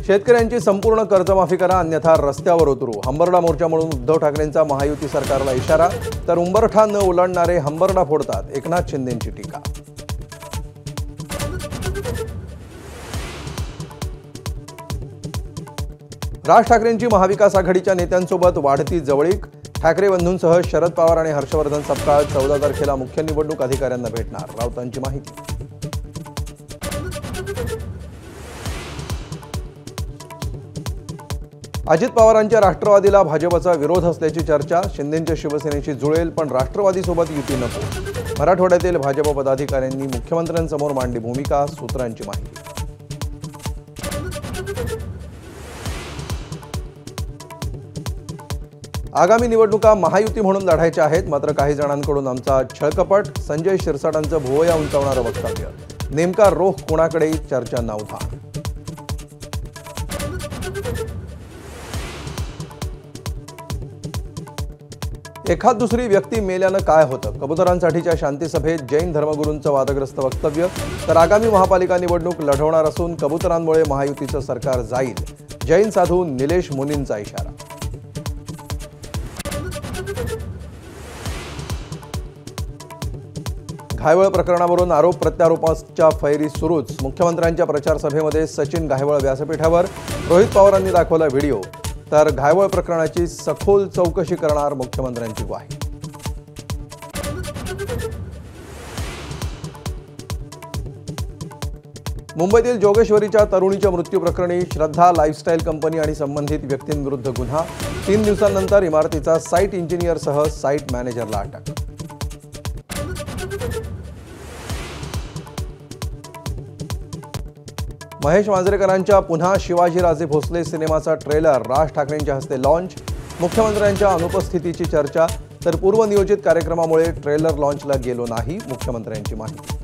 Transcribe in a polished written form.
शेतकऱ्यांची संपूर्ण कर्जमाफी करा अन्यथा रस्त्यावर उतरू. हंबरडा मोर्चा म्हणून उद्धव ठाकरेंचा महायुती सरकारला इशारा. तर उंबरठा न ओलांडणारे हंबरडा फोडतात, एकनाथ शिंदेंची टीका. राज ठाकरेंची महाविकास आघाडीच्या नेत्यांसोबत वाढती जवळीक. ठाकरे बंधूंसह शरद पवार आणि हर्षवर्धन सपकाळ 14 तारखेला मुख्य निवडणूक अधिकाऱ्यांना भेटणार, राऊतांची माहिती. अजित पवारांच्या राष्ट्रवादीला भाजपचा विरोध असल्याची चर्चा. शिंदेंच्या शिवसेनेशी जुळेल पण राष्ट्रवादीसोबत युती नको. मराठवाड्यातील भाजप पदाधिकाऱ्यांनी मुख्यमंत्र्यांसमोर मांडली भूमिका, सूत्रांची माहिती. आगामी निवडणुका महायुती म्हणून लढायच्या आहेत, मात्र काही जणांकडून आमचा छळकपट. संजय शिरसाटांचं भुवया उंचावणारं वक्तव्य. नेमका रोख कोणाकडे, चर्चांना उधाण. एखाद दुसरी व्यक्ती मेल्यानं काय होतं? कबुतरांसाठीच्या शांती सभेत जैन धर्मगुरूंचं वादग्रस्त वक्तव्य. तर आगामी महापालिका निवडणूक लढवणार असून कबुतरांमुळे महायुतीचं सरकार जाईल, जैन साधू निलेश मुनींचा इशारा. घायवळ प्रकरणावरून आरोप प्रत्यारोपाच्या फैरी सुरूच. मुख्यमंत्र्यांच्या प्रचार सभेमध्ये सचिन घायवळ व्यासपीठावर. रोहित पवारांनी दाखवला व्हिडिओ. तर घायवळ प्रकरणाची सखोल चौकशी करणार मुख्यमंत्र्यांची ग्वाही. मुंबईतील जोगेश्वरीच्या तरुणीच्या मृत्यू प्रकरणी श्रद्धा लाईफस्टाईल कंपनी आणि संबंधित व्यक्तींविरुद्ध गुन्हा. 3 दिवसांनंतर इमारतीचा साईट इंजिनियरसह साईट मॅनेजरला अटक. महेश मांजरेकरांच्या पुन्हा शिवाजीराजे भोसले सिनेमाचा ट्रेलर राज ठाकरेंच्या हस्ते लॉन्च. मुख्यमंत्र्यांच्या अनुपस्थितीची चर्चा. तर पूर्वनियोजित कार्यक्रमामुळे ट्रेलर लॉन्चला गेलो नाही, मुख्यमंत्र्यांची माहिती.